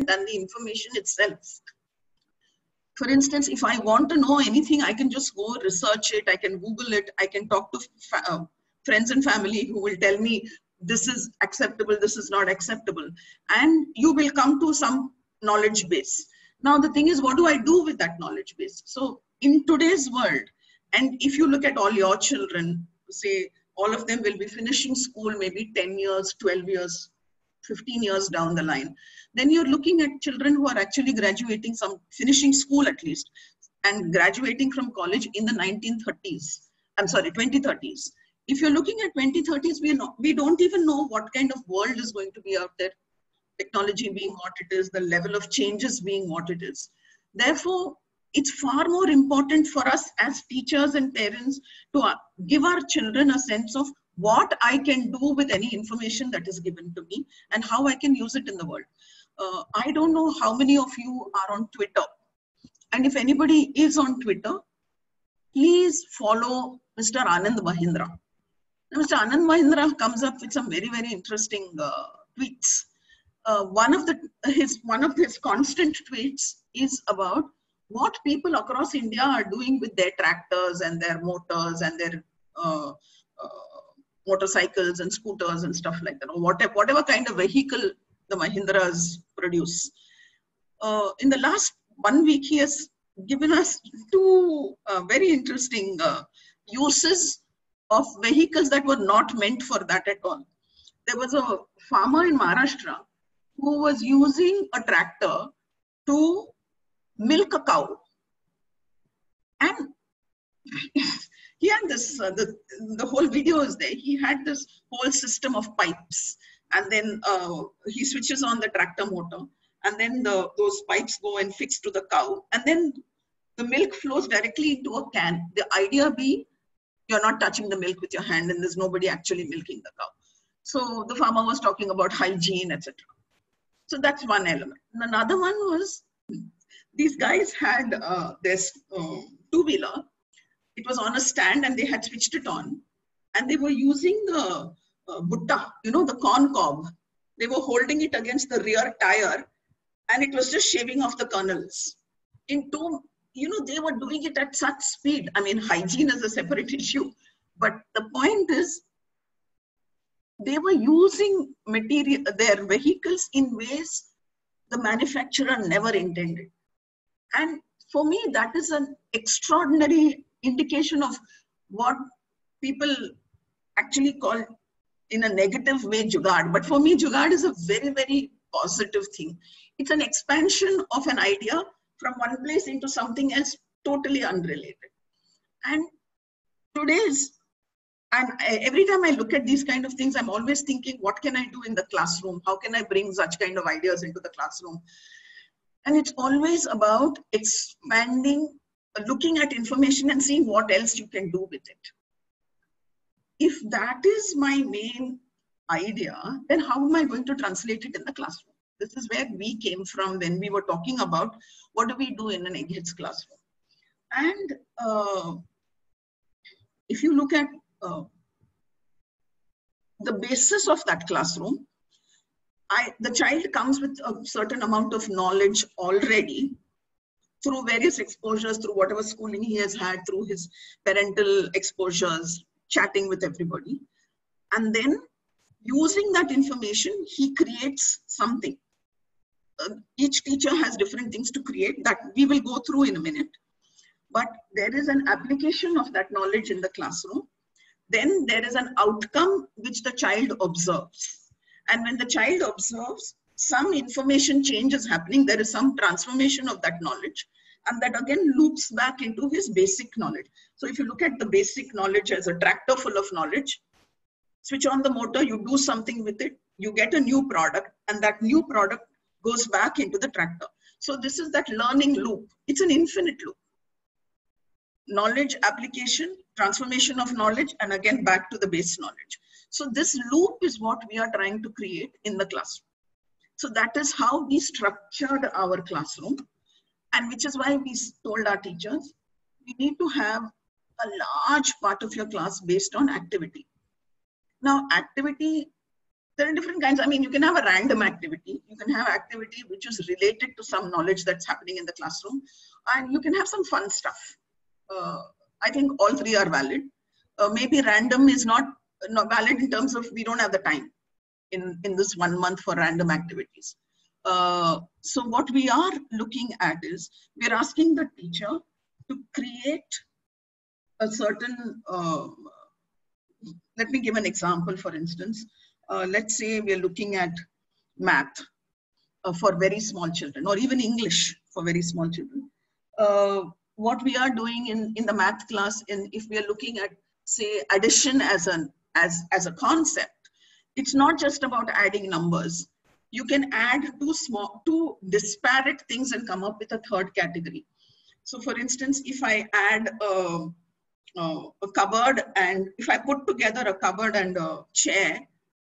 than the information itself. For instance, if I want to know anything, I can just go research it, I can Google it, I can talk to friends and family who will tell me this is acceptable, this is not acceptable. And you will come to some knowledge base. Now, the thing is, what do I do with that knowledge base? So in today's world, and if you look at all your children, say all of them will be finishing school maybe 10 years, 12 years, 15 years down the line, then you're looking at children who are actually graduating, some finishing school at least, and graduating from college in the 1930s. I'm sorry, 2030s. If you're looking at 2030s, we don't even know what kind of world is going to be out there. Technology being what it is, the level of changes being what it is. Therefore, it's far more important for us as teachers and parents to give our children a sense of what I can do with any information that is given to me and how I can use it in the world. I don't know how many of you are on Twitter. And if anybody is on Twitter, please follow Mr. Anand Mahindra. Now, Mr. Anand Mahindra comes up with some very, very interesting tweets. One of his constant tweets is about what people across India are doing with their tractors and their motors and their motorcycles and scooters and stuff like that, or whatever kind of vehicle the Mahindras produce. In the last 1 week, he has given us two very interesting uses of vehicles that were not meant for that at all. There was a farmer in Maharashtra who was using a tractor to milk a cow. And he had this, the whole video is there. He had this whole system of pipes. And then he switches on the tractor motor. And then those pipes go and fix to the cow. And then the milk flows directly into a can. The idea being, you're not touching the milk with your hand and there's nobody actually milking the cow. So the farmer was talking about hygiene, etc. So that's one element. And another one was, these guys had this two-wheeler. It was on a stand and they had switched it on. And they were using the butta, the corn cob. They were holding it against the rear tire and it was just shaving off the kernels. They were doing it at such speed. I mean, hygiene is a separate issue. But the point is, they were using their vehicles in ways the manufacturer never intended. And for me, that is an extraordinary indication of what people actually call in a negative way jugaad. But for me, jugaad is a very, very positive thing. It's an expansion of an idea from one place into something else totally unrelated. And every time I look at these kind of things, I'm always thinking, what can I do in the classroom? How can I bring such kind of ideas into the classroom? And it's always about expanding, looking at information and seeing what else you can do with it. If that is my main idea, then how am I going to translate it in the classroom? This is where we came from when we were talking about what do we do in an Eggheads classroom. And if you look at the basis of that classroom, the child comes with a certain amount of knowledge already through various exposures, through whatever schooling he has had, through his parental exposures, chatting with everybody. And then using that information, he creates something. Each teacher has different things to create that we will go through in a minute. But there is an application of that knowledge in the classroom. Then there is an outcome which the child observes. And when the child observes, some information change is happening. There is some transformation of that knowledge. And that again loops back into his basic knowledge. So if you look at the basic knowledge as a tractor full of knowledge, switch on the motor, you do something with it, you get a new product, and that new product goes back into the tractor. So this is that learning loop. It's an infinite loop. Knowledge application, transformation of knowledge, and again back to the base knowledge. So this loop is what we are trying to create in the classroom. So that is how we structured our classroom, and which is why we told our teachers, we need to have a large part of your class based on activity. Now, activity there are different kinds. I mean, you can have a random activity. You can have activity which is related to some knowledge that's happening in the classroom. And you can have some fun stuff. I think all three are valid. Maybe random is not valid in terms of we don't have the time in this 1 month for random activities. So what we are looking at is, we're asking the teacher to create a certain, let me give an example, for instance. Let's say we're looking at math for very small children, or even English for very small children. What we are doing in the math class, if we are looking at, say, addition as a concept, it's not just about adding numbers. You can add two disparate things and come up with a third category. So for instance, if I add a cupboard, and if I put together a cupboard and a chair,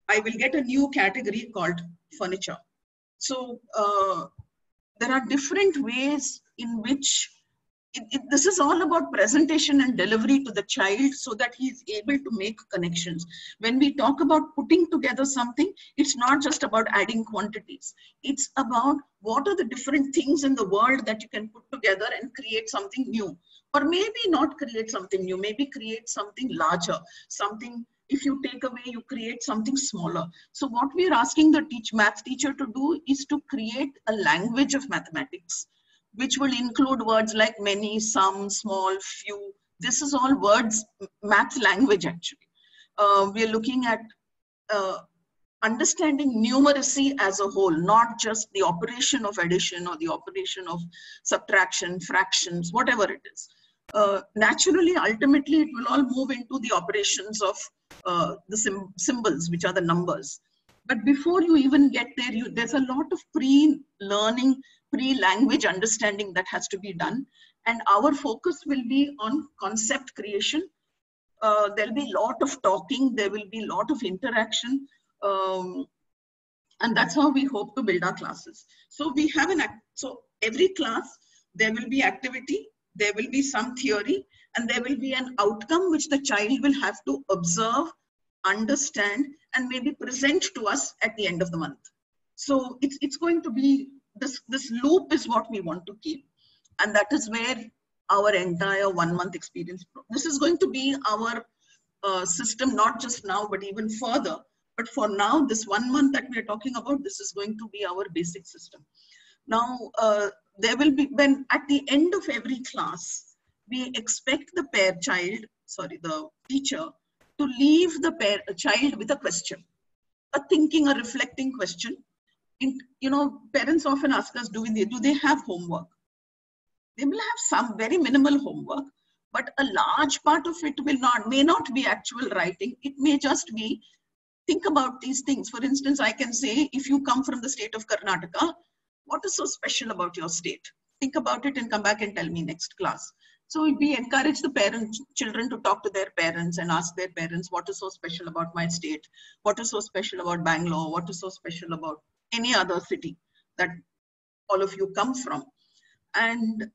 I will get a new category called furniture. So there are different ways in which this is all about presentation and delivery to the child so that he is able to make connections. When we talk about putting together something, it's not just about adding quantities. It's about what are the different things in the world that you can put together and create something new. Or maybe not create something new, maybe create something larger, something, if you take away, you create something smaller. So what we are asking the math teacher to do is to create a language of mathematics, which will include words like many, some, small, few. This is all words, math language actually. We are looking at understanding numeracy as a whole, not just the operation of addition or the operation of subtraction, fractions, whatever it is. Naturally, ultimately, it will all move into the operations of the symbols, which are the numbers. But before you even get there, there's a lot of pre-learning, pre-language understanding that has to be done. And our focus will be on concept creation. There'll be a lot of talking. There will be a lot of interaction. And that's how we hope to build our classes. So we have so every class, there will be activity, there will be some theory, and there will be an outcome which the child will have to observe, understand, and maybe present to us at the end of the month. So it's going to be, this loop is what we want to keep. And that is where our entire 1 month experience, this is going to be our system, not just now, but even further. But for now, this 1 month that we are talking about, this is going to be our basic system. Now, there will be, when at the end of every class, we expect the teacher to leave the child with a question, a thinking, a reflecting question. Parents often ask us, do they have homework? They will have some very minimal homework, but a large part of it may not be actual writing. It may just be, think about these things. For instance, I can say, if you come from the state of Karnataka, what is so special about your state? Think about it and come back and tell me next class. So we encourage the children to talk to their parents and ask their parents, what is so special about my state? What is so special about Bangalore? What is so special about any other city that all of you come from? And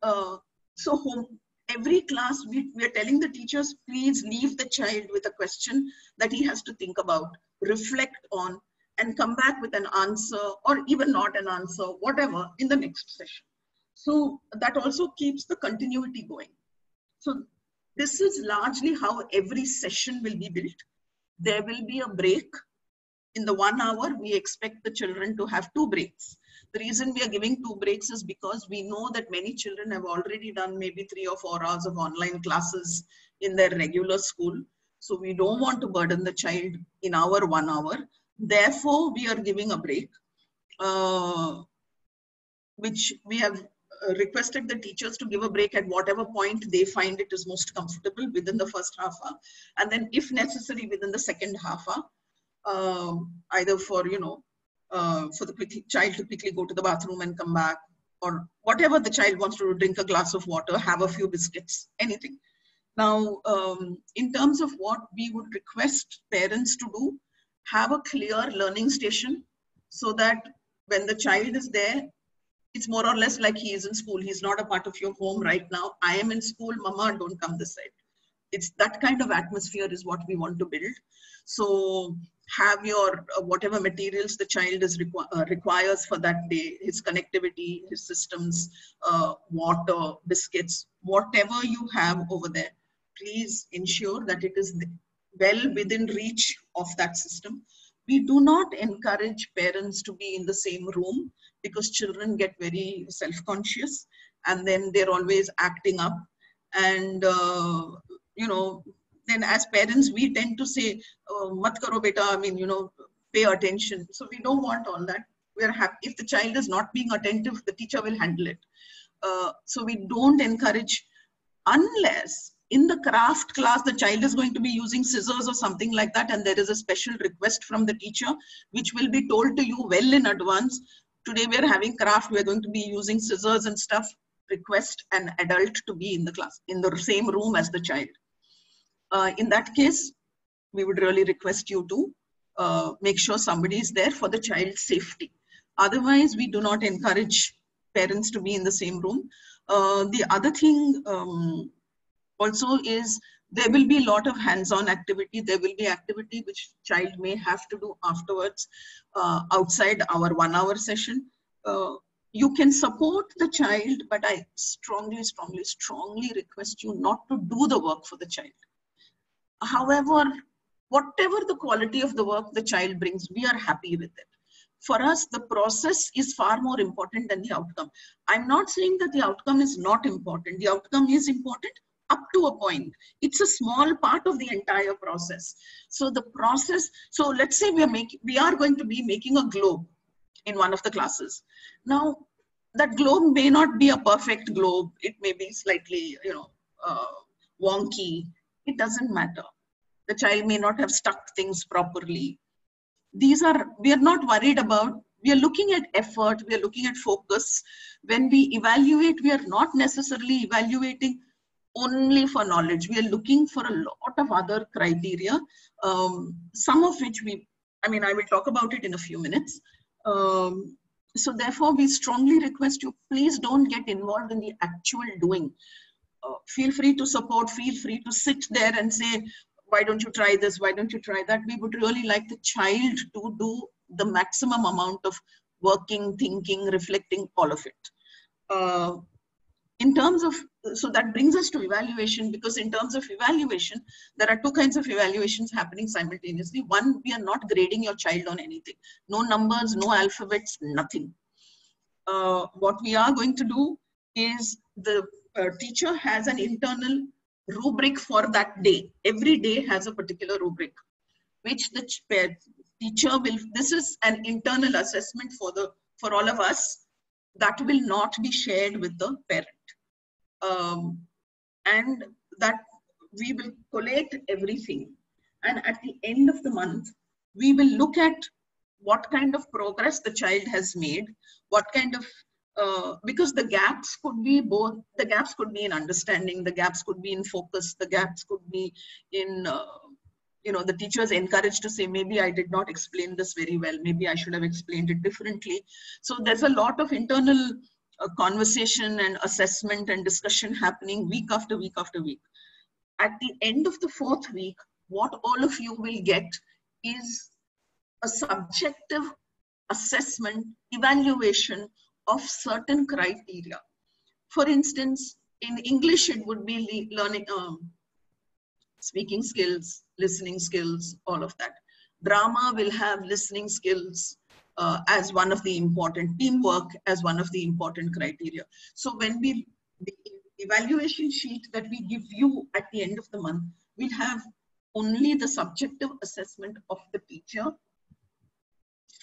every class, we are telling the teachers, please leave the child with a question that he has to think about, reflect on, and come back with an answer, or even not an answer, whatever, in the next session. So that also keeps the continuity going. So this is largely how every session will be built. There will be a break. In the 1 hour, we expect the children to have 2 breaks. The reason we are giving 2 breaks is because we know that many children have already done maybe 3 or 4 hours of online classes in their regular school. So we don't want to burden the child in our 1 hour. Therefore, we are giving a break, which we have requested the teachers to give a break at whatever point they find it is most comfortable within the first half hour. And then if necessary, within the second half hour, either for the child to quickly go to the bathroom and come back, or whatever the child wants to do, drink a glass of water, have a few biscuits, anything. Now, in terms of what we would request parents to do, have a clear learning station so that when the child is there, it's more or less like he is in school. He's not a part of your home right now. I am in school, Mama, don't come this side. It's that kind of atmosphere is what we want to build. So have your whatever materials the child is requires for that day, his connectivity, his systems, water, biscuits, whatever you have over there. Please ensure that it is well within reach of that system. We do not encourage parents to be in the same room because children get very self-conscious and then they're always acting up. And, you know, then as parents, we tend to say, mat karo beta, I mean, you know, pay attention. So we don't want all that. We're happy. If the child is not being attentive, the teacher will handle it. So we don't encourage, unless in the craft class, the child is going to be using scissors or something like that, and there is a special request from the teacher, which will be told to you well in advance. Today we're having craft, we're going to be using scissors and stuff. Request an adult to be in the class, in the same room as the child. In that case, we would really request you to make sure somebody is there for the child's safety. Otherwise, we do not encourage parents to be in the same room. The other thing also is there will be a lot of hands-on activity. There will be activity which child may have to do afterwards outside our 1 hour session. You can support the child, but I strongly, strongly, strongly request you not to do the work for the child. However, whatever the quality of the work the child brings, we are happy with it. For us, the process is far more important than the outcome. I'm not saying that the outcome is not important. The outcome is important up to a point. It's a small part of the entire process. So the process, so let's say we are going to be making a globe in one of the classes. Now, that globe may not be a perfect globe. It may be slightly, you know, wonky. It doesn't matter. The child may not have stuck things properly. We are not worried about, we are looking at effort, we are looking at focus. When we evaluate, we are not necessarily evaluating only for knowledge. We are looking for a lot of other criteria, some of which I will talk about it in a few minutes. So therefore, we strongly request you, please don't get involved in the actual doing. Feel free to support, feel free to sit there and say, why don't you try this? Why don't you try that? We would really like the child to do the maximum amount of working, thinking, reflecting, all of it. In terms of, so that brings us to evaluation, because in terms of evaluation, there are two kinds of evaluations happening simultaneously. One, we are not grading your child on anything. No numbers, no alphabets, nothing. What we are going to do is the teacher has an internal rubric for that day. Every day has a particular rubric, which the teacher will, this is an internal assessment for all of us that will not be shared with the parent. And that we will collate everything. And at the end of the month, we will look at what kind of progress the child has made, what kind of, because the gaps could be both, the gaps could be in understanding, the gaps could be in focus, the gaps could be in, you know, the teacher is encouraged to say, maybe I did not explain this very well, maybe I should have explained it differently. So there's a lot of internal conversation and assessment and discussion happening week after week after week. At the end of the 4th week, what all of you will get is a subjective assessment, evaluation of certain criteria. For instance, in English, it would be learning, speaking skills, listening skills, all of that. Drama will have listening skills as one of the important, teamwork as one of the important criteria. So when the evaluation sheet that we give you at the end of the month will have only the subjective assessment of the teacher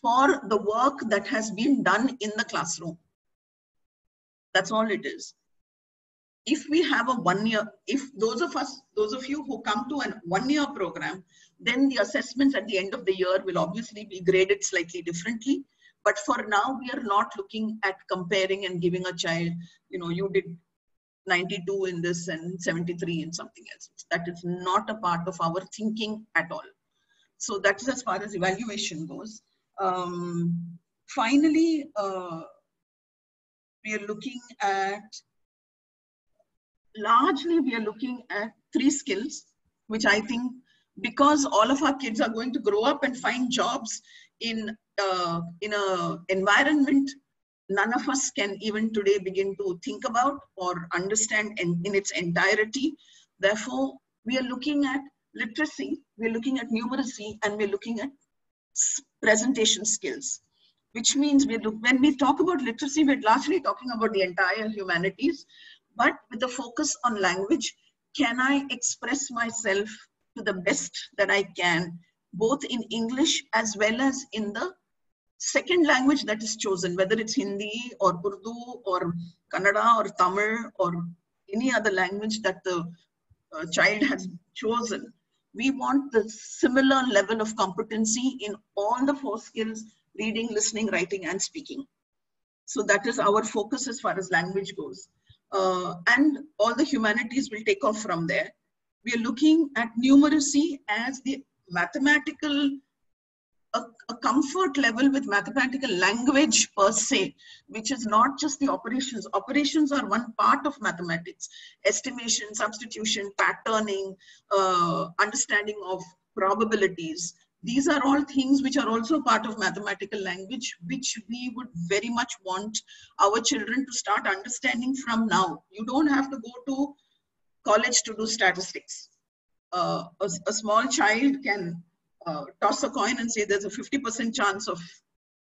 for the work that has been done in the classroom. That's all it is. If we have a 1 year, if those of you who come to a 1 year program, then the assessments at the end of the year will obviously be graded slightly differently. But for now, we are not looking at comparing and giving a child, you know, you did 92 in this and 73 in something else. That is not a part of our thinking at all. So that's as far as evaluation goes. Finally, we are looking at, largely we are looking at 3 skills, which I think because all of our kids are going to grow up and find jobs in a environment none of us can even today begin to think about or understand in its entirety. Therefore, we are looking at literacy, we're looking at numeracy, and we're looking at presentation skills, which means when we talk about literacy, we're largely talking about the entire humanities, but with a focus on language. Can I express myself to the best that I can, both in English as well as in the second language that is chosen, whether it's Hindi or Urdu or Kannada or Tamil or any other language that the child has chosen. We want the similar level of competency in all the 4 skills: reading, listening, writing, and speaking. So that is our focus as far as language goes. And all the humanities will take off from there. We are looking at numeracy as the mathematical, a comfort level with mathematical language per se, which is not just the operations. Operations are one part of mathematics. Estimation, substitution, patterning, understanding of probabilities. These are all things which are also part of mathematical language, which we would very much want our children to start understanding from now. You don't have to go to college to do statistics. A small child can toss a coin and say there's a 50% chance of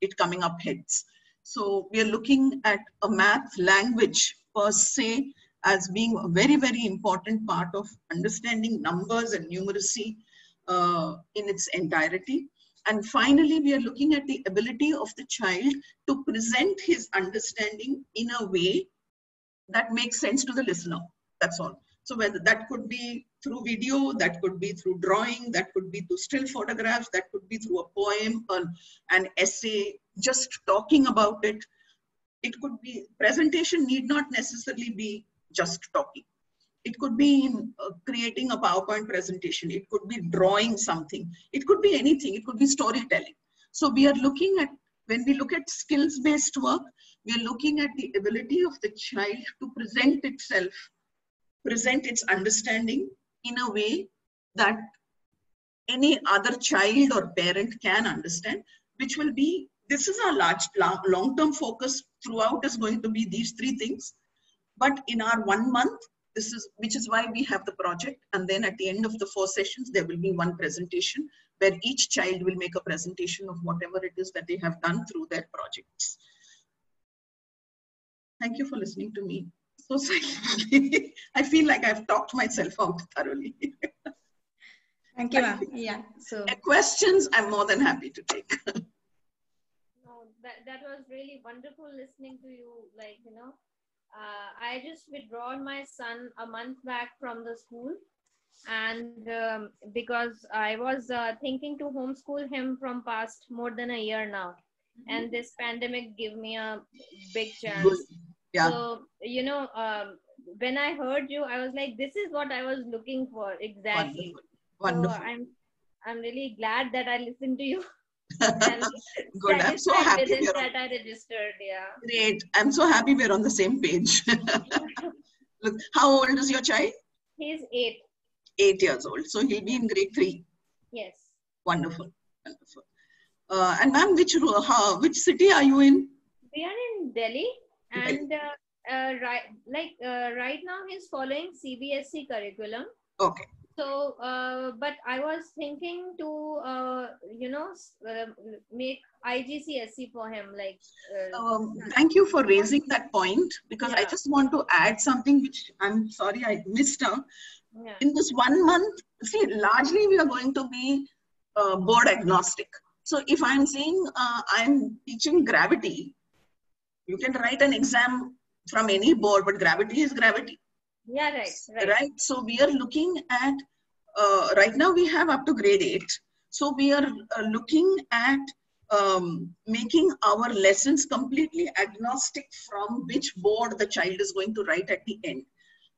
it coming up heads. So we are looking at a math language per se as being a very, very important part of understanding numbers and numeracy in its entirety. And finally, we are looking at the ability of the child to present his understanding in a way that makes sense to the listener. That's all. So whether that could be through video, that could be through drawing, that could be through still photographs, that could be through a poem, an essay, just talking about it. It could be, presentation need not necessarily be just talking. It could be in creating a PowerPoint presentation. It could be drawing something. It could be anything. It could be storytelling. So we are looking at, when we look at skills-based work, we are looking at the ability of the child to present itself, present its understanding in a way that any other child or parent can understand, which will be, this is our long-term focus throughout is going to be these 3 things. But in our 1 month, which is why we have the project. And then at the end of the 4 sessions, there will be 1 presentation where each child will make a presentation of whatever it is that they have done through their projects. Thank you for listening to me so silently. I feel like I've talked myself out thoroughly. Thank you, ma'am. Yeah. So questions, I'm more than happy to take. No, that was really wonderful listening to you. Like, you know, I just withdrawn my son a month back from the school, and because I was thinking to homeschool him from past more than a year now, and this pandemic gave me a big chance. Good. Yeah. So, you know, when I heard you, I was like, this is what I was looking for exactly. Wonderful. So I'm really glad that I listened to you. Good. I'm so happy that I registered. Yeah. Great. I'm so happy we're on the same page. Look, how old is your child? He's 8. 8 years old. So he'll be in grade 3. Yes. Wonderful. Wonderful. And ma'am, which city are you in? We are in Delhi, and right now he's following CBSE curriculum. Okay. So, but I was thinking to, make IGCSE for him. Like, thank you for raising that point, because I just want to add something which I'm sorry I missed out. Yeah. In this 1 month, see, largely we are going to be board agnostic. So if I'm saying I'm teaching gravity, you can write an exam from any board, but gravity is gravity. Yeah, right. Right. So we are looking at, right now we have up to grade 8. So we are looking at making our lessons completely agnostic from which board the child is going to write at the end.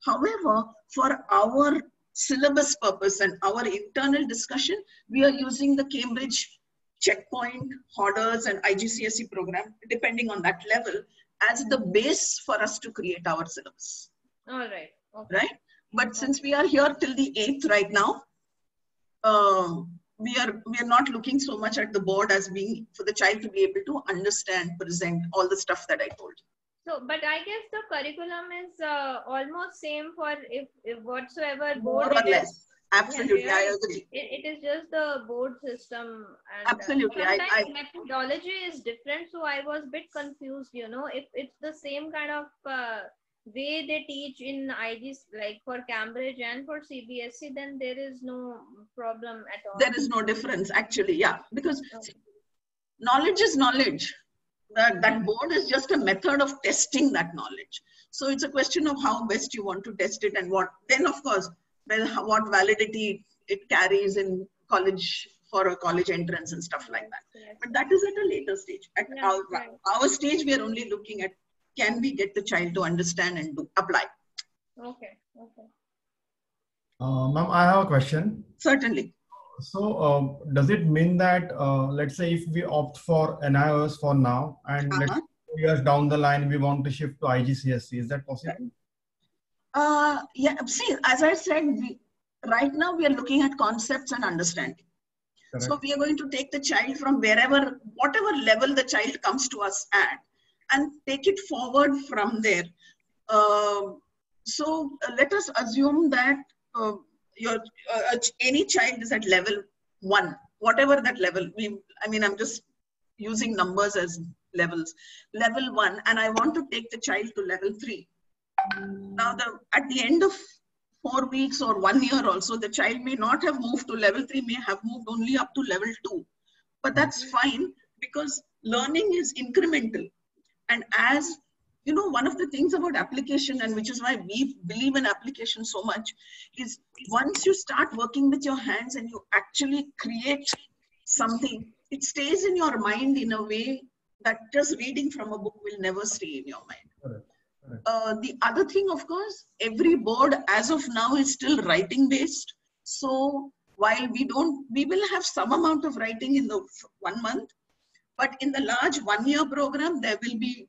However, for our syllabus purpose and our internal discussion, we are using the Cambridge Checkpoint, Hodders and IGCSE program, depending on that level, as the base for us to create our syllabus. All right. Okay. Right? But since we are here till the 8th right now, we are not looking so much at the board as being for the child to be able to understand, present all the stuff that I told you. So, but I guess the curriculum is almost same for if whatsoever board More or it is. less. Absolutely, Yeah, I agree. It is just the board system, and Absolutely, sometimes methodology is different. So I was a bit confused. If it's the same kind of way they teach in IGs, like for Cambridge and for CBSE, then there is no problem at all. There is no difference, actually, yeah, because knowledge is knowledge. That board is just a method of testing that knowledge. So it's a question of how best you want to test it, and then of course, what validity it carries in college for a college entrance and stuff like that. Yes. But that is at a later stage. At Right. our stage, we are only looking at, can we get the child to understand and apply? Okay. Ma'am, I have a question. Certainly. So does it mean that, let's say if we opt for NIOS for now, and let's say 2 years down the line, we want to shift to IGCSE, is that possible? Yeah, see, as I said, right now we are looking at concepts and understanding. Correct. So we are going to take the child from whatever level the child comes to us at, and take it forward from there. So let us assume that any child is at level 1, whatever that level. I'm just using numbers as levels. Level 1, and I want to take the child to level 3. Now, at the end of 4 weeks or 1 year also, the child may not have moved to level 3, may have moved only up to level 2. But that's fine, because learning is incremental. And as you know, one of the things about application, and which is why we believe in application so much, is once you start working with your hands and you actually create something, it stays in your mind in a way that just reading from a book will never stay in your mind. Correct. The other thing, of course, every board as of now is still writing based. So while we will have some amount of writing in the 1 month, but in the large 1 year program, there will be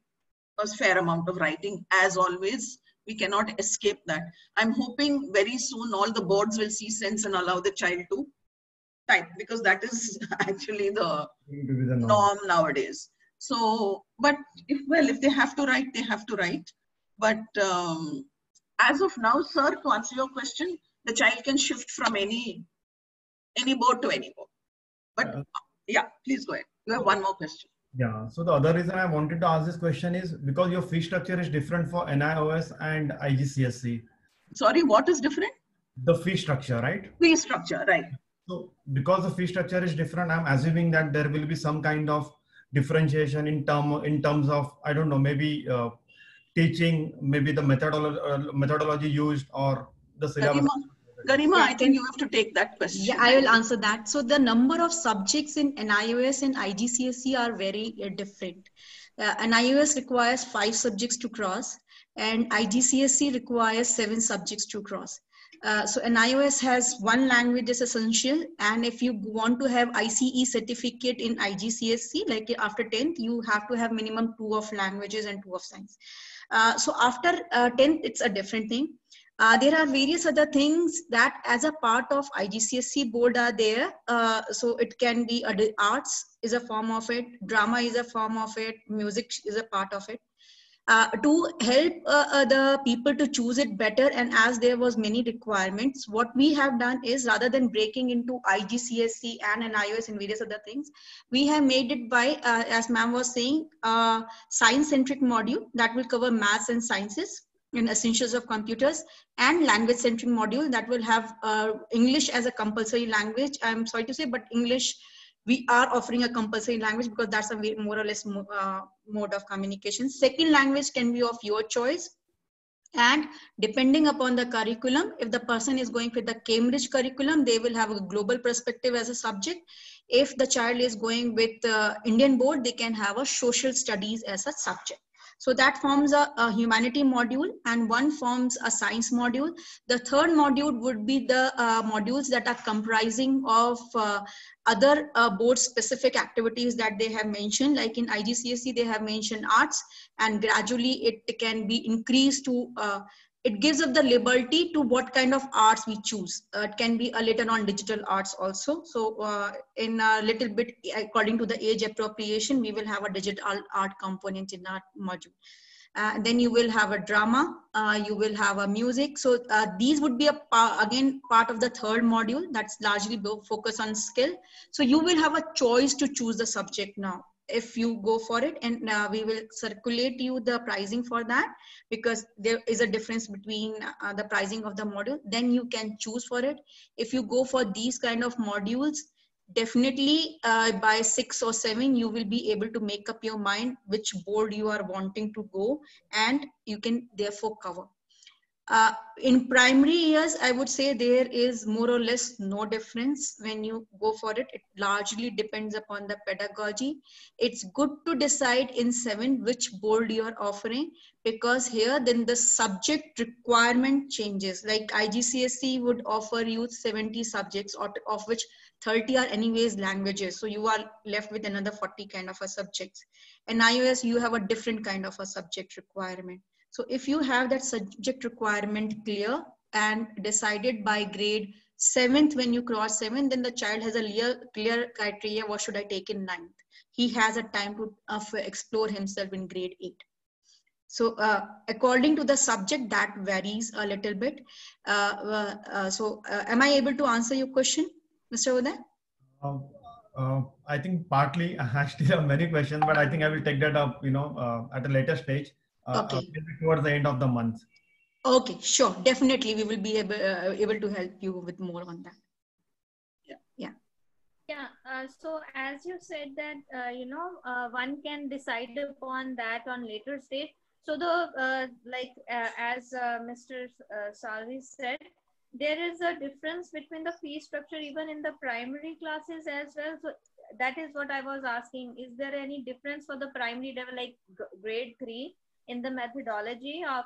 a fair amount of writing. As always, we cannot escape that. I'm hoping very soon all the boards will see sense and allow the child to type, because that is actually the norm nowadays. So, but if they have to write, they have to write. But as of now, sir, to answer your question, the child can shift from any board to any board. But yeah, please go ahead. You have one more question. Yeah. So the other reason I wanted to ask this question is because your fee structure is different for NIOS and IGCSE. Sorry, what is different? The fee structure, right? Fee structure, right. So because the fee structure is different, I'm assuming that there will be some kind of differentiation in terms of, I don't know, maybe teaching, maybe the methodology used, or the syllabus. Garima, I think you have to take that question. Yeah, I will answer that. So the number of subjects in NIOS and IGCSE are very different. NIOS requires 5 subjects to cross, and IGCSE requires 7 subjects to cross. So NIOS has 1 language is essential, and if you want to have ICE certificate in IGCSE, like after 10th, you have to have minimum 2 of languages and 2 of science. So after 10th, it's a different thing. There are various other things that as a part of IGCSE board are there. So it can be arts is a form of it, drama is a form of it, music is a part of it. To help the people to choose it better, and as there was many requirements, what we have done is, rather than breaking into IGCSE and NIOS and various other things, we have made it by, as ma'am was saying, science-centric module that will cover maths and sciences in essentials of computers, and language-centric module that will have English as a compulsory language. I'm sorry to say, but English, we are offering a compulsory language because that's a more or less mode of communication. Second language can be of your choice. And depending upon the curriculum, if the person is going with the Cambridge curriculum, they will have a global perspective as a subject. If the child is going with the Indian board, they can have a social studies as a subject. So that forms a humanity module, and one forms a science module. The third module would be the modules that are comprising of other board specific activities that they have mentioned. Like in IGCSE, they have mentioned arts, and gradually it can be increased to it gives us the liberty to what kind of arts we choose. It can be a little on digital arts also. So in a little bit, according to the age appropriation, we will have a digital art component in our module. Then you will have a drama, you will have a music. So these would be again part of the third module that's largely focused on skill. So you will have a choice to choose the subject now if you go for it, and we will circulate you the pricing for that, because there is a difference between the pricing of the module. Then you can choose for it. If you go for these kind of modules, definitely by 6 or 7 you will be able to make up your mind which board you are wanting to go, and you can therefore cover. In primary years, I would say there is more or less no difference when you go for it. It largely depends upon the pedagogy. It's good to decide in 7 which board you are offering, because here then the subject requirement changes. Like IGCSE would offer you 70 subjects, of which 30 are anyways languages. So you are left with another 40 kind of a subjects. In iOS, you have a different kind of a subject requirement. So if you have that subject requirement clear and decided by grade 7th, when you cross 7, then the child has a clear criteria, what should I take in 9th? He has a time to explore himself in grade 8. So according to the subject, that varies a little bit. Am I able to answer your question, Mr. Uday? I think partly, I still have many questions, but I think I will take that up, at a later stage. Okay. Maybe towards the end of the month. Okay, sure. Definitely, we will be able to help you with more on that. Yeah. So as you said that, one can decide upon that on later stage. So the as Mr. Salvi said, there is a difference between the fee structure even in the primary classes as well. So that is what I was asking. Is there any difference for the primary level, like grade 3? In the methodology of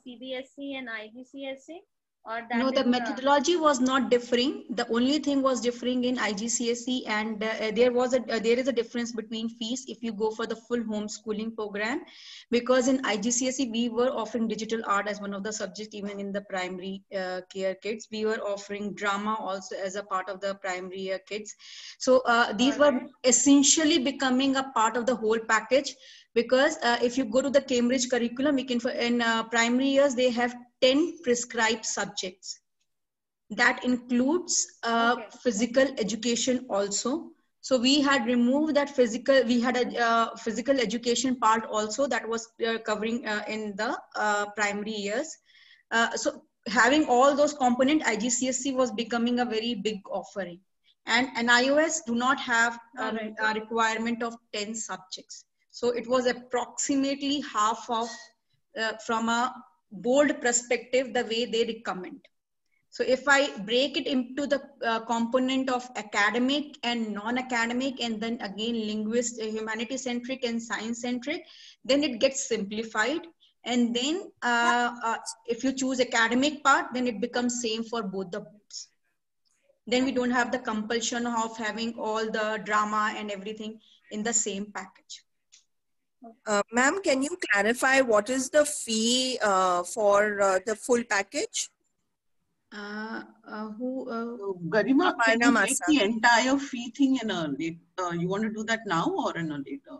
CBSE and IGCSE, or that no, the methodology was not differing. The only thing was differing in IGCSE, and there is a difference between fees if you go for the full homeschooling program, because in IGCSE we were offering digital art as one of the subjects. Even in the primary care kids, we were offering drama also as a part of the primary kids. So these were essentially becoming a part of the whole package. Because if you go to the Cambridge curriculum, we can, in primary years, they have 10 prescribed subjects. That includes physical education also. So we had removed that we had a physical education part also that was covering in the primary years. So having all those components, IGCSE was becoming a very big offering. And iOS do not have a requirement of 10 subjects. So it was approximately half of, from a board perspective, the way they recommend. So if I break it into the component of academic and non-academic, and then again humanity-centric and science-centric, then it gets simplified. And then if you choose academic part, then it becomes same for both the boards. Then we don't have the compulsion of having all the drama and everything in the same package. Ma'am, can you clarify what is the fee for the full package? Garima, can you take the entire fee thing in a later? You want to do that now or in a later?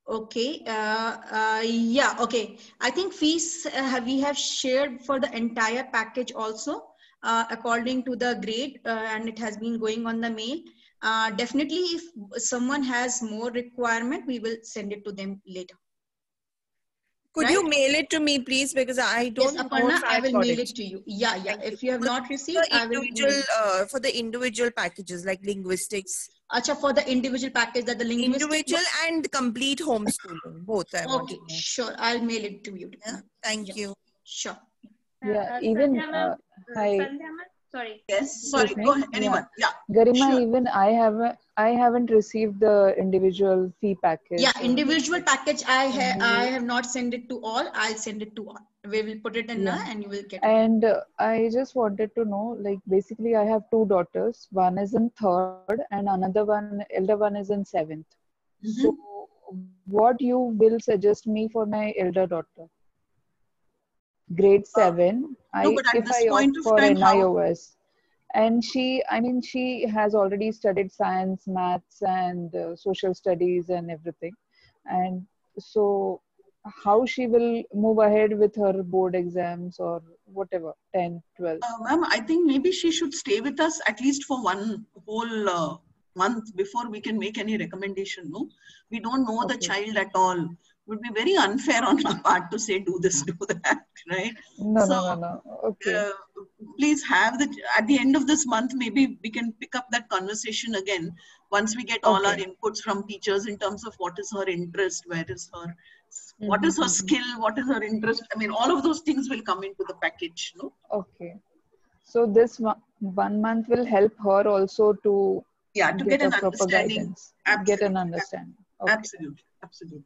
Okay. Yeah. Okay. I think fees we have shared for the entire package also according to the grade, and it has been going on the mail. Definitely, if someone has more requirement, we will send it to them later. Could you mail it to me, please? Because I don't know. Aparna, I will mail it to you. Yeah, yeah. If you have not received, I will. For the individual packages like linguistics. Acha, for the individual package, that the linguistics. Individual and complete homeschooling, both. Okay, sure. I'll mail it to you. Yeah, thank you. Sure. Yeah, even hi. Sorry. Yes. Sorry. Go ahead. Anyone? Yeah. Garima, sure. Even I haven't received the individual fee package. Yeah, individual package. I have not sent it to all. I'll send it to all. We will put it in and you will get it. And I just wanted to know, like, basically I have 2 daughters. One is in 3rd and elder one is in 7th. So what you will suggest me for my elder daughter? grade 7, but at if this I opt point of for time, how? NIOS. And she has already studied science, maths, and social studies and everything. And so how she will move ahead with her board exams or whatever, 10th, 12th. Ma'am, I think maybe she should stay with us at least for one whole month before we can make any recommendation. No, we don't know the Okay. child at all. It would be very unfair on our part to say do this, do that, right? No, So, no. Okay. please have at the end of this month, maybe we can pick up that conversation again once we get all our Okay. inputs from teachers in terms of what is her interest, where is her, what is her skill, what is her interest. I mean, all of those things will come into the package, no? Okay. So this 1 month will help her also to To get a an proper understanding. guidance, Absolutely. get an understanding. Okay. Absolutely.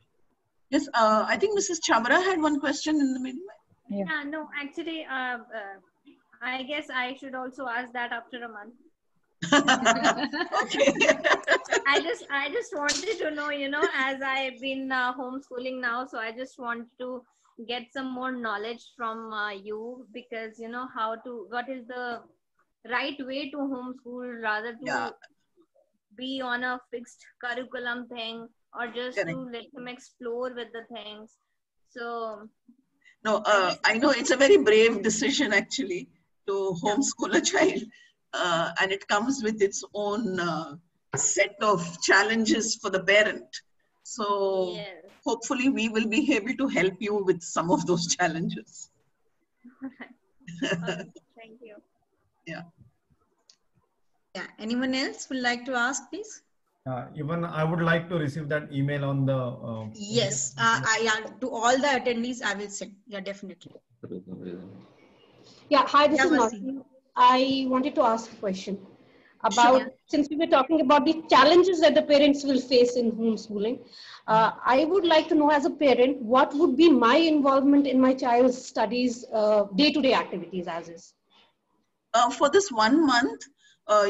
Yes, I think Mrs. Chavra had one question in the meanwhile. Yeah, no, actually, I guess I should also ask that after a month. Okay. I just wanted to know, as I've been homeschooling now, so I just want to get some more knowledge from you, because what is the right way to homeschool, rather to be on a fixed curriculum thing, or just to let them explore with the things. So no, I know it's a very brave decision actually to homeschool a child, and it comes with its own set of challenges for the parent. So hopefully we will be able to help you with some of those challenges. Okay, thank you. Yeah. Anyone else would like to ask, please? Even I would like to receive that email on the. Yes, to all the attendees, I will send. Yeah, definitely. Yeah, hi, this is Vasi. Marcy. I wanted to ask a question about, since we were talking about the challenges that the parents will face in homeschooling, I would like to know, as a parent, what would be my involvement in my child's studies, day-to-day activities as is? For this 1 month,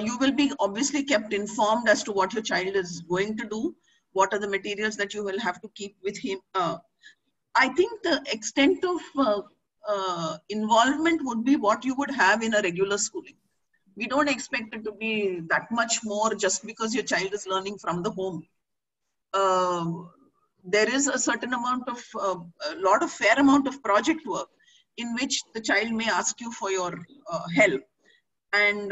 you will be obviously kept informed as to what your child is going to do, what are the materials that you will have to keep with him. I think the extent of involvement would be what you would have in a regular schooling. We don't expect it to be that much more just because your child is learning from the home. There is a certain amount of, fair amount of project work in which the child may ask you for your help. And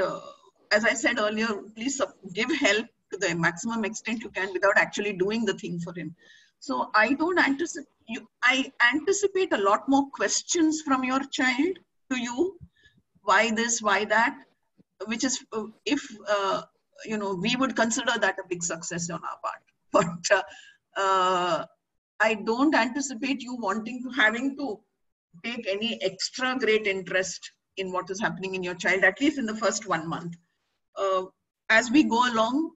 as I said earlier, please give help to the maximum extent you can without actually doing the thing for him. So I don't anticipate, I anticipate a lot more questions from your child to you. Why this, why that? Which is, if, we would consider that a big success on our part. But I don't anticipate you having to take any extra great interest in what is happening in your child, at least in the first 1 month. As we go along,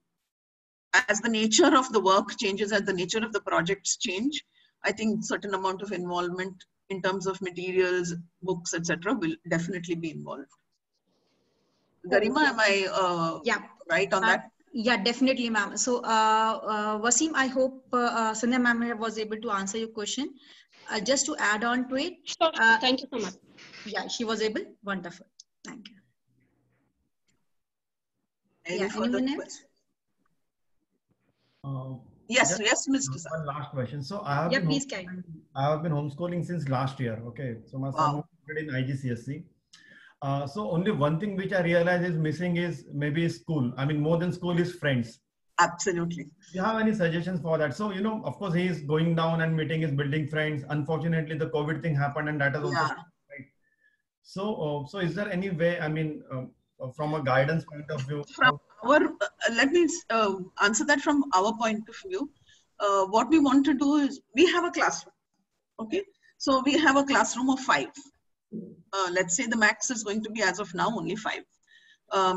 as the nature of the work changes, as the nature of the projects change, I think certain amount of involvement in terms of materials, books, etc., will definitely be involved. Garima, am I right on that? Yeah, definitely, ma'am. So, Wasim, I hope Sandhya ma'am was able to answer your question. Just to add on to it. Sure, thank you so much. Yeah, she was able. Wonderful. Thank you. Anyone else? Yes, Mr. One last question. So I have been homeschooling since last year. Okay, so my son started in IGCSE. So only one thing which I realize is missing is maybe school. I mean, more than school is friends. Absolutely. Do you have any suggestions for that? So, of course, he is going down and meeting his building friends. Unfortunately, the COVID thing happened, and that is also right. So, so is there any way, I mean, from a guidance point of view? Let me answer that from our point of view. What we want to do is, we have a classroom. Okay. So we have a classroom of 5. Let's say the max is going to be, as of now, only 5.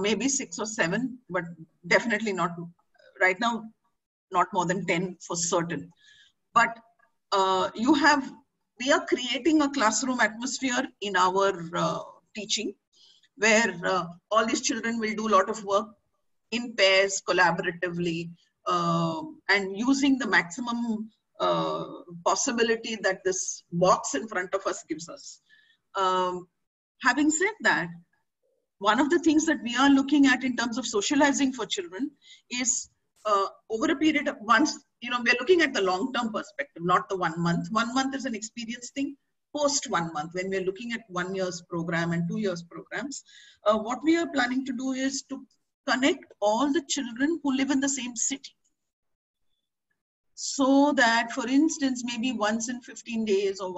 Maybe 6 or 7, but definitely not. Right now, not more than 10 for certain. But we are creating a classroom atmosphere in our teaching, where all these children will do a lot of work in pairs, collaboratively, and using the maximum possibility that this box in front of us gives us. Having said that, one of the things that we are looking at in terms of socializing for children is over a period of once, we're looking at the long-term perspective, not the 1 month. 1 month is an experience thing. Post 1 month, when we're looking at 1 year's program and 2 years programs, what we are planning to do is to connect all the children who live in the same city. So that, for instance, maybe once in 15 days or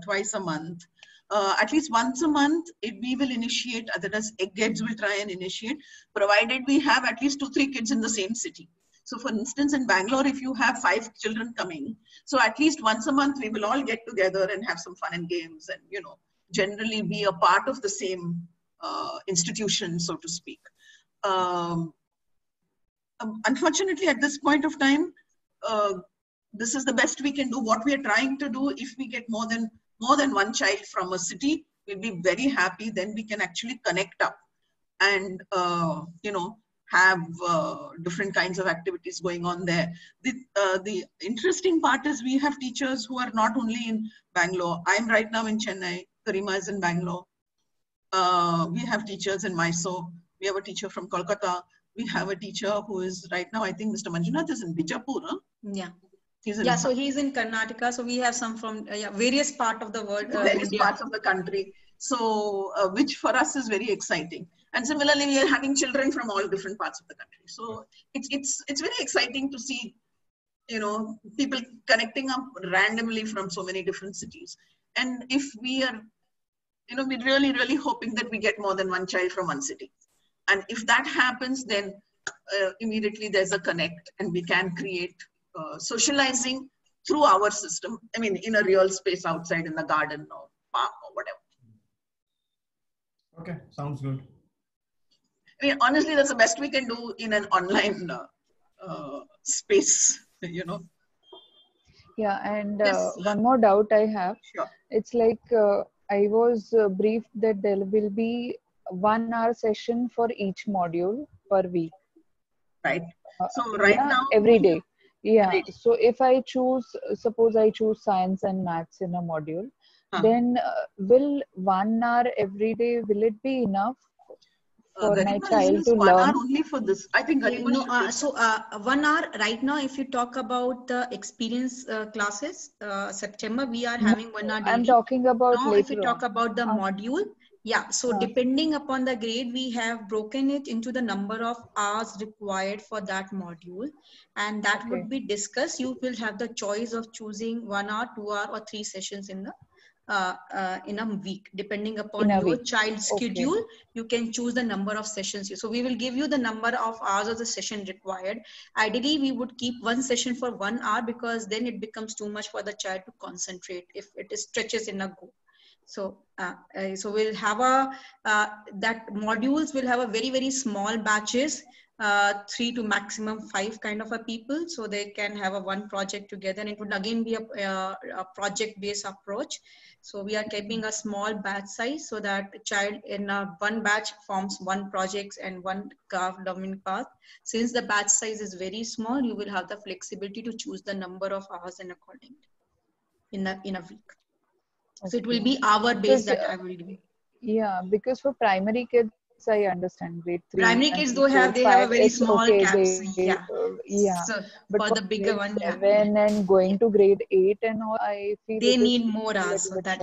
twice a month, at least once a month, we will initiate, that is, Eggheads will try and initiate, provided we have at least 2-3 kids in the same city. So for instance, in Bangalore, if you have 5 children coming, so at least once a month, we will all get together and have some fun and games and, generally be a part of the same institution, so to speak. Unfortunately, at this point of time, this is the best we can do. What we are trying to do, if we get more than 1 child from a city, we'll be very happy. Then we can actually connect up and, have different kinds of activities going on there. The interesting part is we have teachers who are not only in Bangalore. I'm right now in Chennai. Karima is in Bangalore. We have teachers in Mysore. We have a teacher from Kolkata. We have a teacher who is right now, I think Mr. Manjunath is in Bijapur. Huh? Yeah. Yeah, so he's in Karnataka. So we have some from various parts of the world. Various parts of the country. So, which for us is very exciting. And similarly, we are having children from all different parts of the country. So it's very exciting to see, people connecting up randomly from so many different cities. And if we are, we're really, really hoping that we get more than 1 child from 1 city. And if that happens, then immediately there's a connect and we can create socializing through our system. I mean, in a real space outside in the garden or park or whatever. Okay, sounds good. I mean, honestly, that's the best we can do in an online space, Yeah, and Yes. one more doubt I have. Sure. It's like I was briefed that there will be 1 hour session for each module per week. Right. So right now, every day. Yeah. Every day. So if I suppose I choose science and maths in a module, then will 1 hour every day, will it be enough for my child to 1 learn? hour only for this. I think so 1 hour right now, if you talk about the experience classes, September, we are having 1 hour daily. I'm talking about now later if you talk about the module, so depending upon the grade, we have broken it into the number of hours required for that module, and that would be discussed. You will have the choice of choosing 1 hour, 2 hour, or 3 sessions in a week, depending upon your child's schedule. You can choose the number of sessions. So we will give you the number of hours of the session required. Ideally, we would keep 1 session for 1 hour, because then it becomes too much for the child to concentrate if it stretches in a go. So, so we'll have that modules will have a very, very small batches, 3 to maximum 5 kind of a people, so they can have a 1 project together. And it would again be a project-based approach. So we are keeping a small batch size so that the child in 1 batch forms 1 project and 1 learning path. Since the batch size is very small, you will have the flexibility to choose the number of hours and accordingly in a week. So it will be hour-based that I will do. Yeah, because for primary kids, I understand grade 3. Primary kids they have a very small caps. So but for the bigger one, 7 and going to grade 8 and all, I feel they need more hours. So that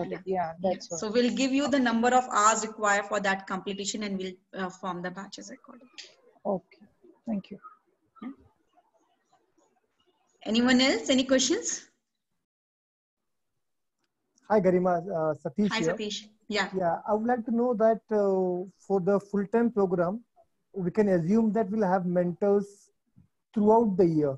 that's so we'll give you the number of hours required for that completion, and we'll form the batches accordingly. Okay, thank you. Anyone else? Any questions? Hi Garima, Satish. Hi Satish. Yeah, I would like to know that for the full-time program, we can assume that we'll have mentors throughout the year.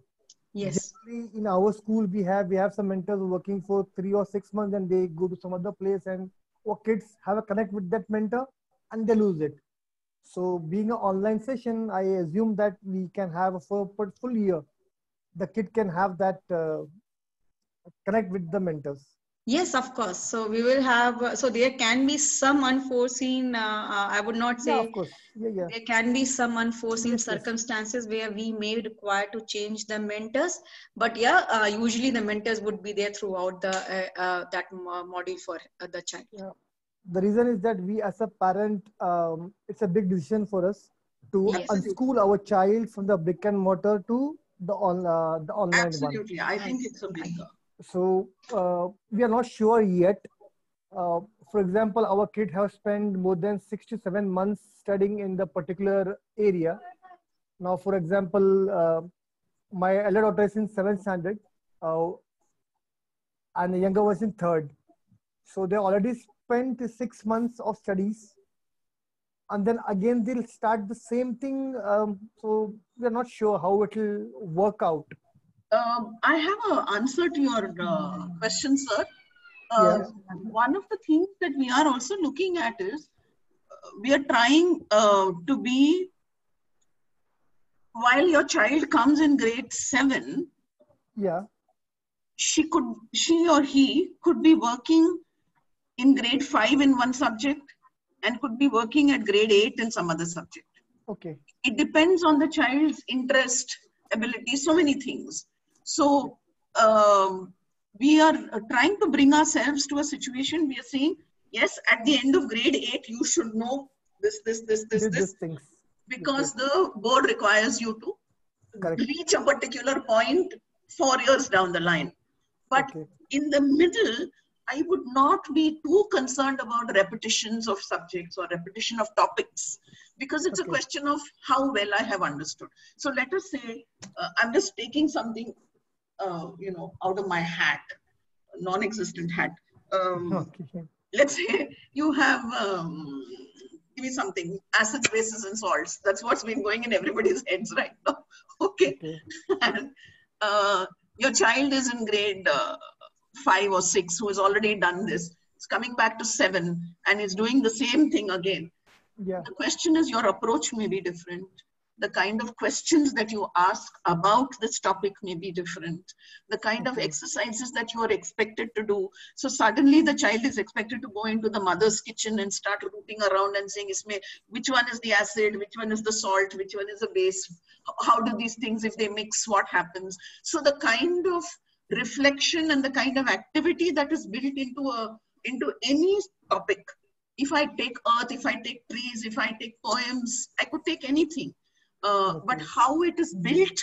Yes. Generally, in our school, we have some mentors working for 3 or 6 months, and they go to some other place, and our kids have a connect with that mentor, and they lose it. So, being an online session, I assume that we can have for a full year, the kid can have that connect with the mentors. Yes, of course. So we will have, so there can be some unforeseen, I would not Yeah, say, of course. Yeah. there can be some unforeseen Yes. circumstances where we may require to change the mentors. But yeah, usually the mentors would be there throughout the that module for the child. Yeah. The reason is that we as a parent, it's a big decision for us to Yes. unschool our child from the brick and mortar to the online Absolutely. one. I think it's a big. So we are not sure yet. For example, our kid have spent more than 6 to 7 months studying in the particular area. Now, for example, my elder daughter is in 7th standard and the younger was in 3rd. So they already spent 6 months of studies. And then again, they'll start the same thing. So we're not sure how it will work out. I have an answer to your question, sir. Yes. One of the things that we are also looking at is we are trying to be, while your child comes in grade 7, Yeah. she or he could be working in grade 5 in one subject and could be working at grade 8 in some other subject. Okay. It depends on the child's interest, ability, so many things. So we are trying to bring ourselves to a situation. We are saying, yes, at the end of grade 8, you should know this, things. because the board requires you to Correct. reach a particular point 4 years down the line. But Okay. in the middle, I would not be too concerned about repetitions of subjects or repetition of topics, because it's a question of how well I have understood. So let us say, I'm just taking something, out of my hat, non-existent hat. Okay. Let's say you have, give me something, acids, bases, and salts. That's what's been going in everybody's heads right now. Okay. And your child is in grade 5 or 6 who has already done this. It's coming back to 7 and is doing the same thing again. Yeah. The question is, your approach may be different. The kind of questions that you ask about this topic may be different. The kind of exercises that you are expected to do. So suddenly the child is expected to go into the mother's kitchen and start rooting around and saying, which one is the acid, which one is the salt, which one is the base? How do these things, if they mix, what happens? So the kind of reflection and the kind of activity that is built into any topic. If I take earth, if I take trees, if I take poems, I could take anything. But how it is built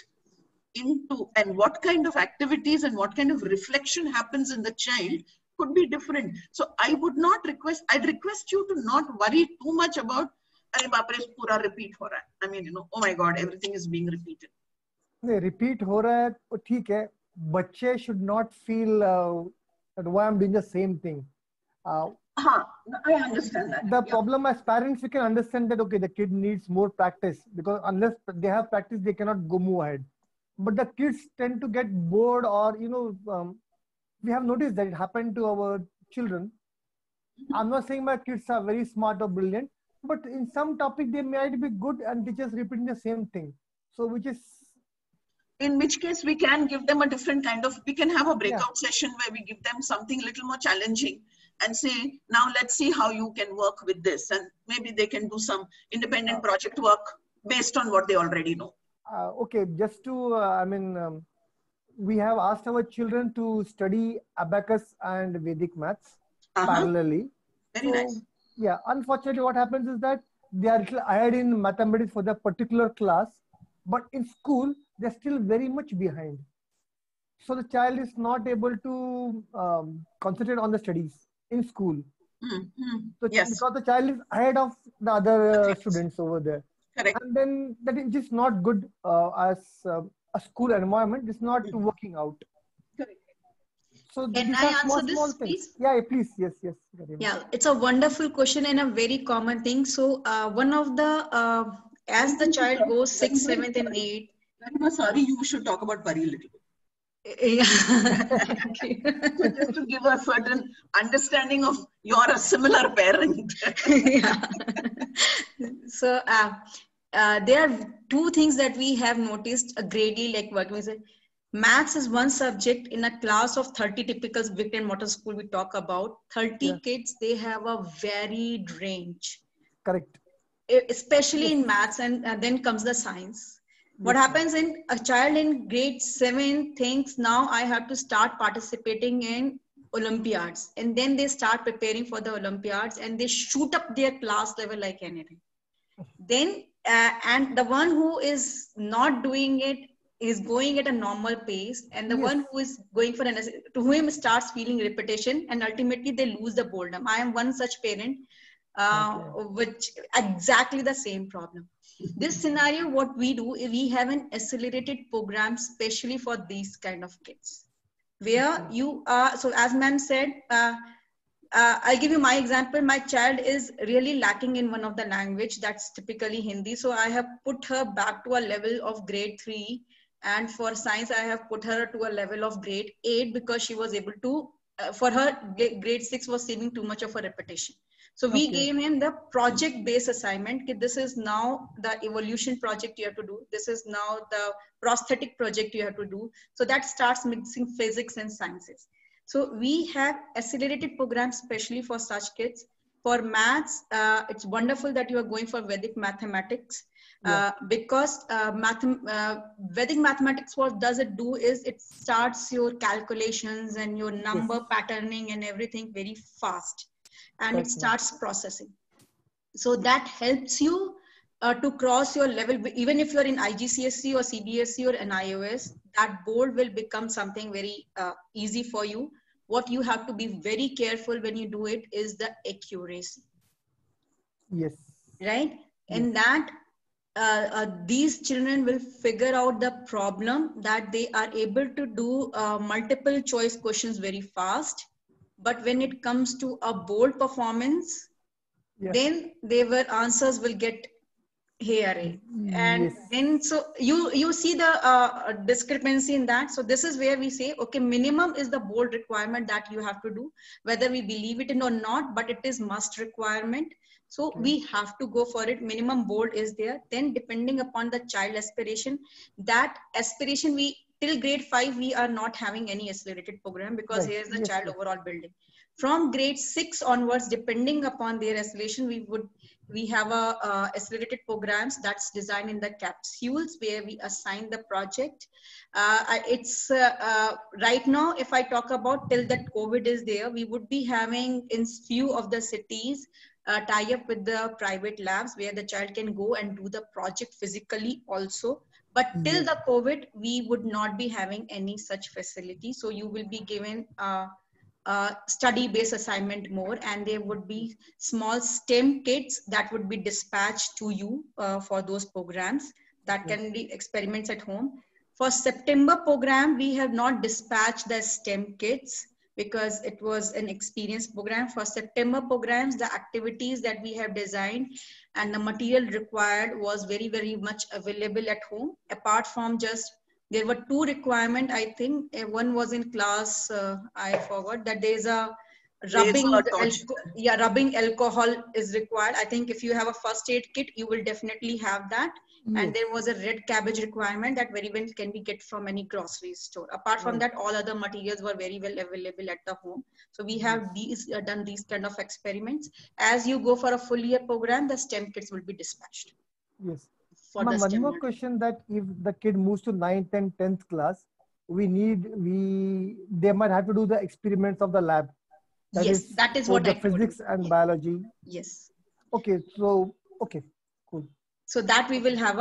into and what kind of activities and what kind of reflection happens in the child could be different. So I'd request you to not worry too much about, Are baap re, pura repeat ho raha hai. I mean, oh my God, everything is being repeated. Repeat ho raha hai, theek hai. Bachche should not feel that why I'm doing the same thing. I understand that. The problem as parents, we can understand that, okay, the kid needs more practice, because unless they have practice, they cannot move ahead. But the kids tend to get bored, or, we have noticed that it happened to our children. I'm not saying my kids are very smart or brilliant, but in some topic, they might be good and teachers repeating the same thing. So in which case we can give them a different kind of, we can have a breakout session where we give them something a little more challenging and say, now let's see how you can work with this. And maybe they can do some independent project work based on what they already know. Okay, just to, we have asked our children to study abacus and Vedic maths parallelly. Very nice. Yeah, unfortunately what happens is that they are little ahead in mathematics for that particular class, but in school, they're still very much behind. So the child is not able to concentrate on the studies in school. So because the child is ahead of the other students over there. Correct. And then that is just not good as a school environment. It's not working out. Correct. So can I answer this, please? Yeah, please. Yes. Yeah, it's a wonderful question and a very common thing. So one of the, as the child goes 6th, 7th and 8th. I'm sorry, you should talk about Pari a little bit. Yeah. So just to give a certain understanding of you're a similar parent. Yeah. So there are two things that we have noticed greatly, like what we said. Maths is one subject in a class of 30 typical brick and mortar school we talk about. 30 kids, they have a varied range. Correct. Especially in maths, and then comes the science. What happens in a child in grade 7 thinks now I have to start participating in Olympiads, and then they start preparing for the Olympiads and they shoot up their class level like anything. Then and the one who is not doing it is going at a normal pace, and the one who is going for an, to whom starts feeling repetition, and ultimately they lose the boredom. I am one such parent, which exactly the same problem. This scenario, what we do is we have an accelerated program specially for these kind of kids, where you are, so as ma'am said, I'll give you my example. My child is really lacking in one of the language, that's typically Hindi. So I have put her back to a level of grade 3. And for science, I have put her to a level of grade 8 because she was able to, for her, grade 6 was seeming too much of a repetition. So we gave him the project-based assignment. This is now the evolution project you have to do. This is now the prosthetic project you have to do. So that starts mixing physics and sciences. So we have accelerated programs specially for such kids. For maths, it's wonderful that you are going for Vedic mathematics. Because Vedic mathematics, what does it do is it starts your calculations and your number patterning and everything very fast, and it starts processing. So that helps you to cross your level. Even if you're in IGCSE or CBSE or NIOS, that board will become something very easy for you. What you have to be very careful when you do it is the accuracy. Yes. Right? And that these children will figure out the problem, that they are able to do multiple choice questions very fast. But when it comes to a bold performance, then their answers will get haywire. And then, so you see the discrepancy in that. So this is where we say, okay, minimum is the bold requirement that you have to do, whether we believe it in or not, but it is must requirement. So we have to go for it. Minimum bold is there. Then depending upon the child aspiration, that aspiration, we till grade 5, we are not having any accelerated program because here's the child overall building. From grade 6 onwards, depending upon their acceleration, we have a accelerated programs that's designed in the capsules where we assign the project. It's right now, if I talk about till that COVID is there, we would be having in few of the cities tie up with the private labs where the child can go and do the project physically also. But till the COVID, we would not be having any such facility. So you will be given study-based assignment more, and there would be small STEM kits that would be dispatched to you for those programs that can be experiments at home. For September program, we have not dispatched the STEM kits because it was an experience program. For September programs, the activities that we have designed and the material required was very, very much available at home. Apart from just, there were 2 requirements, I think. One was in class, I forgot, that there's a rubbing, rubbing alcohol is required. I think if you have a first aid kit, you will definitely have that. And there was a red cabbage requirement that very well can be get from any grocery store. Apart from that, all other materials were very well available at the home. So we have these done these kind of experiments. As you go for a full year program, the STEM kits will be dispatched. Yes. One more question, that if the kid moves to 9th and 10th class, they might have to do the experiments of the lab. That is what the physics and biology. Yes. Okay. So, okay, cool. So that we will have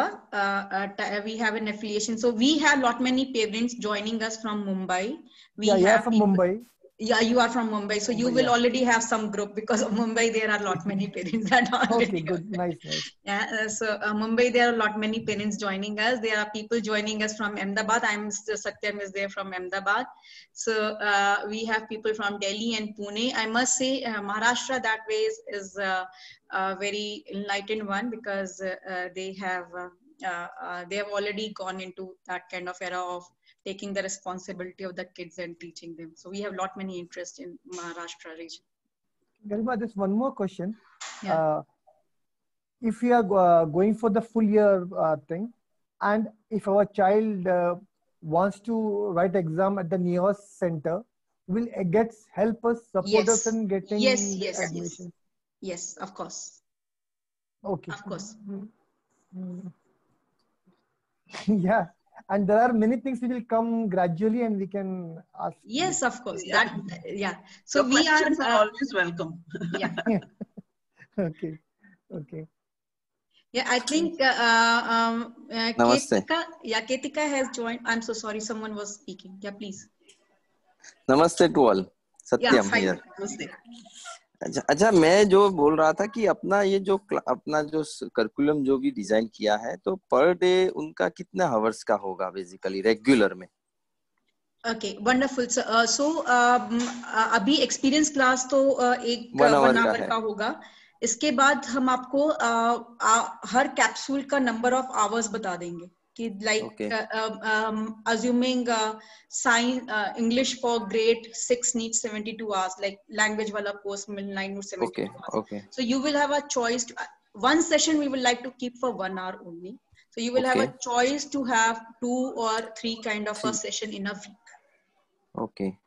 we have an affiliation. So we have many parents joining us from Mumbai. We have from Mumbai. Yeah, you are from Mumbai. So you will already have some group because of Mumbai. There are many parents that are okay, good, nice. Yeah, so Mumbai, there are many parents joining us. There are people joining us from Ahmedabad. Satyam is there from Ahmedabad. So we have people from Delhi and Pune. I must say Maharashtra that way is a very enlightened one because they have already gone into that kind of era of taking the responsibility of the kids and teaching them. So we have many interest in Maharashtra region. Garima, just one more question. If we are going for the full year thing, and if our child wants to write exam at the nearest center will help us, support us in getting the admission. Yes, of course. Okay. Of course. Yeah. And there are many things which will come gradually and we can ask. Yes, of course. Yeah. So your we questions are always welcome. Yeah. Okay. Okay. Yeah, I think Namaste. Ketika has joined. I'm so sorry, someone was speaking. Yeah, please. Namaste to all. Satyam fine. here. Namaste. अच्छा मैं जो बोल रहा था कि अपना जो curriculum जो भी डिजाइन किया है तो पर डे उनका कितना हावर्स का होगा बेसिकली रेगुलर में? Okay, wonderful. So अभी एक्सपीरियंस क्लास तो 1 आवर का होगा. इसके बाद हम आपको हर कैप्सूल का नंबर ऑफ आवर्स बता देंगे कि assuming English for grade 6 needs 72 hours, like language wala course will 9 or 72 hours. Okay. So you will have a choice. One session we would like to keep for 1 hour only. So you will have a choice to have 2 or 3 kind of a session in a week. Okay,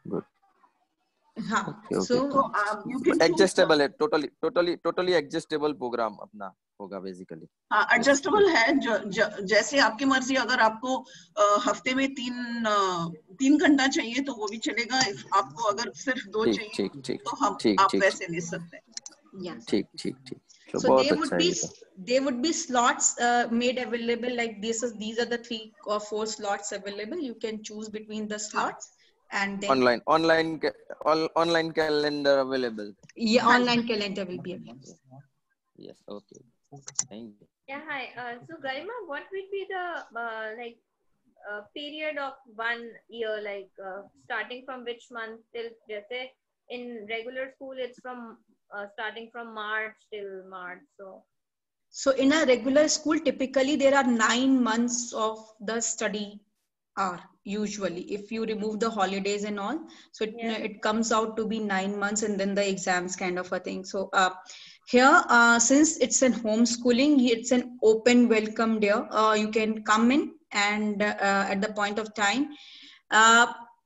good. Okay. So you can adjustable है, totally adjustable program अपना होगा basically. हाँ, adjustable है. जैसे आपकी मर्जी, अगर आपको हफ्ते में 3 घंटा चाहिए तो वो भी चलेगा. आपको अगर सिर्फ 2 चाहिए तो आप वैसे ले सकते हैं. ठीक. So there would be slots made available like this. These are the 3 or 4 slots available. You can choose between the slots. And then online calendar available. Yeah, online calendar will be available. Yes, okay. Thank you. Yeah, hi. So Garima, what will be the period of 1 year, like starting from which month till, say, in regular school it's from starting from March till March. So in a regular school, typically there are 9 months of the study are usually, if you remove the holidays and all, so it comes out to be 9 months, and then the exams kind of a thing. So here since it's an homeschooling, it's an open welcome there. You can come in and at the point of time,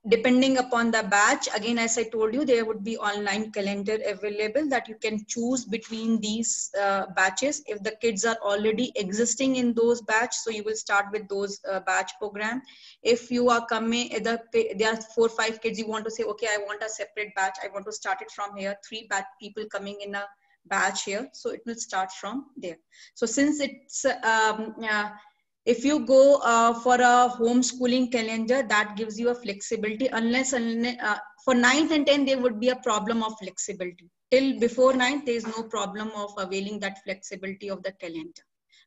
depending upon the batch, again as I told you, there would be online calendar available that you can choose between these batches. If the kids are already existing in those batch, so you will start with those batch program. If you are coming, there are 4 or 5 kids, you want to say, okay, I want a separate batch, I want to start it from here, 3 batch people coming in a batch here, so it will start from there. So since it's if you go for a homeschooling calendar, that gives you a flexibility, unless for 9th and 10th, there would be a problem of flexibility. Till before 9th, there is no problem of availing that flexibility of the calendar,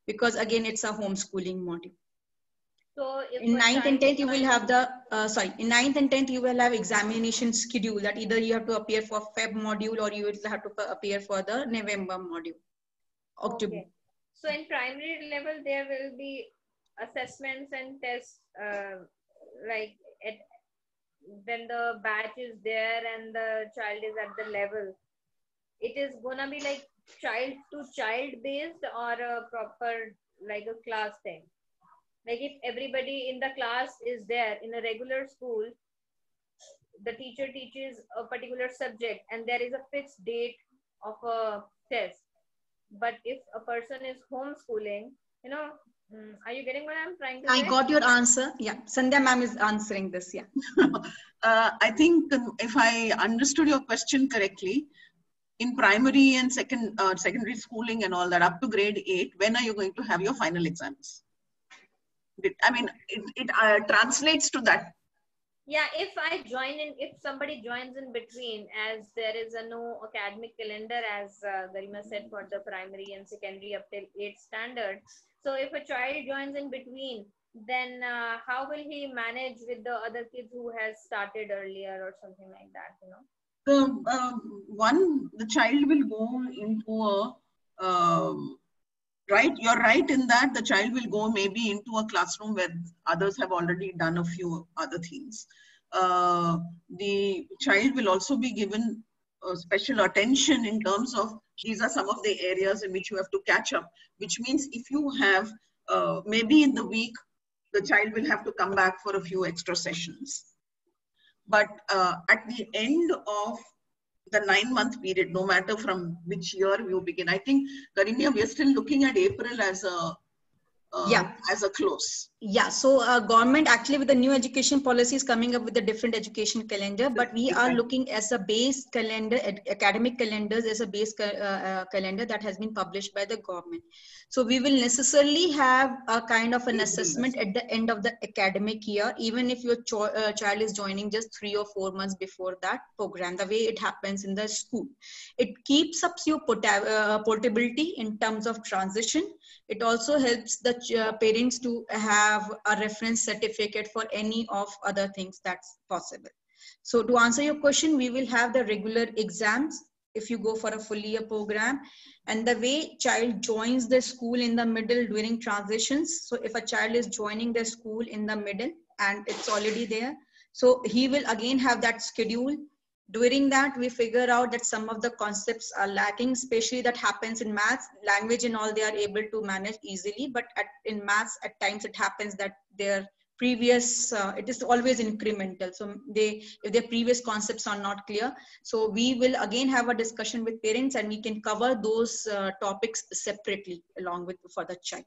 because again, it's a homeschooling module. So in 9th and 10th, you will have the, in 9th and 10th, you will have examination schedule that either you have to appear for Feb module or you will have to appear for the November module. October. Okay. So in primary level, there will be assessments and tests, like when the batch is there and the child is at the level, it is gonna be like child to child based or a proper like a class thing. Like if everybody in the class is there in a regular school, the teacher teaches a particular subject and there is a fixed date of a test. But if a person is homeschooling, you know, are you getting what I'm trying to say? I got your answer. Yeah, Sandhya ma'am is answering this. Yeah. I think if I understood your question correctly, in primary and secondary schooling and all that, up to grade 8, when are you going to have your final exams? I mean, it translates to that. Yeah, if I join in, if somebody joins in between, as there is no academic calendar, as Garima said, for the primary and secondary up till 8th standard. So if a child joins in between, then how will he manage with the other kids who has started earlier or something like that, you know? So the child will go into a, right, you're right in that the child will go maybe into a classroom where others have already done a few other things. The child will also be given special attention in terms of these are some of the areas in which you have to catch up, which means if you have maybe in the week the child will have to come back for a few extra sessions. But at the end of the 9-month period, no matter from which year you begin, I think, Garinya, we are still looking at April as a close. Yeah, so government actually with the new education policy is coming up with a different education calendar, but we are looking as a base calendar, academic calendars as a base calendar that has been published by the government. So we will necessarily have a kind of an assessment at the end of the academic year, even if your child is joining just 3 or 4 months before that program, the way it happens in the school. It keeps up your portability in terms of transition. It also helps the parents to have a reference certificate for any of other things that's possible. So to answer your question, we will have the regular exams if you go for a full year program, and the way child joins the school in the middle during transitions. So if a child is joining the school in the middle and it's already there, so he will again have that schedule. During that, we figure out that some of the concepts are lacking, especially that happens in maths, language and all, they are able to manage easily. But in maths, at times it happens that their previous, it is always incremental. So if their previous concepts are not clear, so we will again have a discussion with parents and we can cover those topics separately along with for the child.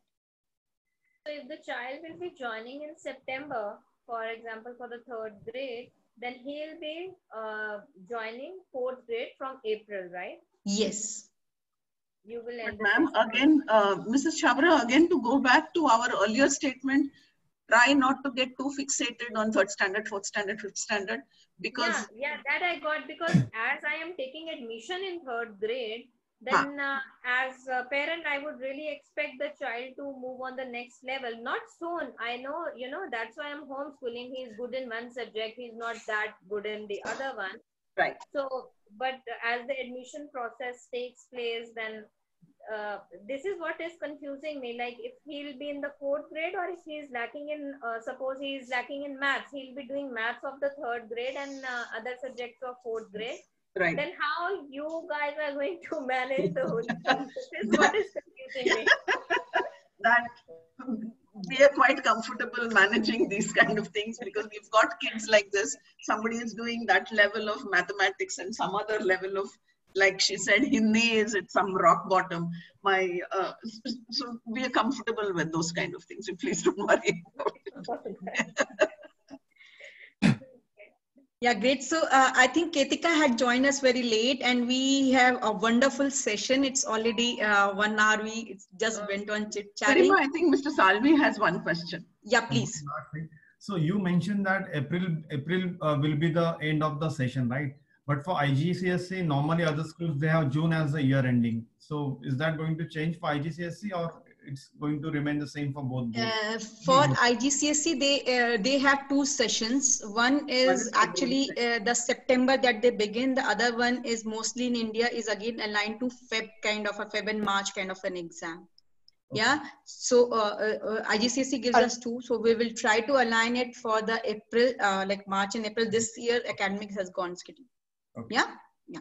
So if the child will be joining in September, for example, for the 3rd grade, then he'll be joining 4th grade from April, right? Yes. You will end. Ma'am, again, Mrs. Chabra, again to go back to our earlier statement, try not to get too fixated on 3rd standard, 4th standard, 5th standard, because yeah, that I got, because as I am taking admission in 3rd grade, then as a parent, I would really expect the child to move on the next level. Not soon. I know, that's why I'm homeschooling. He's good in one subject. He's not that good in the other one. Right. So, but as the admission process takes place, then this is what is confusing me. Like if he'll be in the 4th grade, or if he's lacking in, suppose he's lacking in maths, he'll be doing maths of the 3rd grade and other subjects of 4th grade. Right. Then how you guys are going to manage the whole thing? This is what is confusing me. That we are quite comfortable managing these kind of things because we've got kids like this. Somebody is doing that level of mathematics and some other level of, like she said, Hindi is at some rock bottom. So we are comfortable with those kind of things. So please don't worry about it. Yeah, great. So I think Ketika had joined us very late and we have a wonderful session. It's already 1 hour. We just went on chit-chatting. Garima, I think Mr. Salvi has one question. Yeah, please. So you mentioned that April will be the end of the session, right? But for IGCSE, normally other schools, they have June as the year ending. So is that going to change for IGCSE or it's going to remain the same for both? For IGCSE, they have 2 sessions. One is actually the September that they begin. The other one is mostly in India is again aligned to Feb, kind of a Feb and March kind of an exam. Okay. Yeah. So IGCSE gives us 2. So we will try to align it for the April, like March and April. This year academics has gone schedule. Okay. Yeah. Yeah.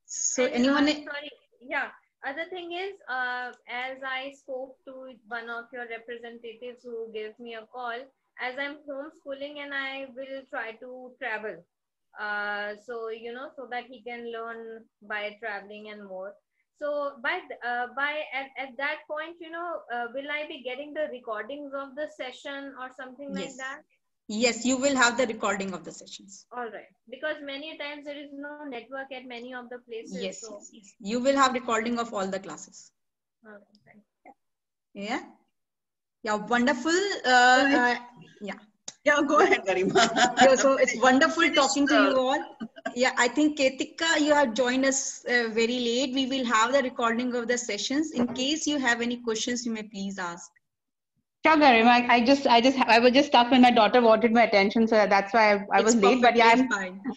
So and, anyone? Sorry. Yeah. Other thing is, as I spoke to one of your representatives who gave me a call, as I'm homeschooling and I will try to travel. So, so that he can learn by traveling and more. So at that point, will I be getting the recordings of the session or something like that? Yes, you will have the recording of the sessions. All right. Because many times there is no network at many of the places. Yes, so. yes. You will have recording of all the classes. Okay. Yeah. Yeah, wonderful. Yeah. Yeah, go ahead, Garima. Yeah, so it's wonderful talking to you all. Yeah, I think Ketika, you have joined us very late. We will have the recording of the sessions. In case you have any questions, you may please ask. Sure, Garima. I was just stuck when my daughter wanted my attention, so that's why I was late. But yeah,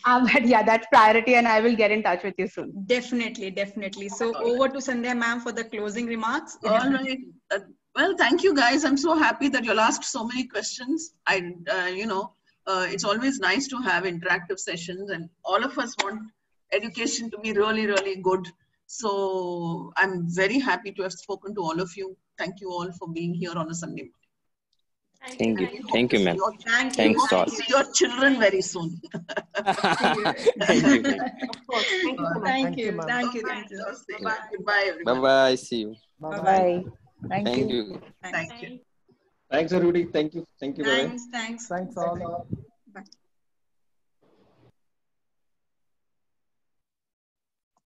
but yeah, that's priority, and I will get in touch with you soon. Definitely, definitely. So over to Sandhya ma'am for the closing remarks. All right. Well, thank you guys. I'm so happy that you'll asked so many questions. It's always nice to have interactive sessions, and all of us want education to be really, really good. So I'm very happy to have spoken to all of you. Thank you all for being here on a Sunday morning. Thank you. Thank you, ma'am. Thanks all. See your children very soon. Thank you. Of course. Thank you so much. Thank you. ma'am. Thank you. Bye. Goodbye, everybody. Bye-bye. See you. Bye. Thank Thank you. you. Thank you. Thanks, everybody. Thank you. Thank you. Bye. Thanks. Thanks all. Bye.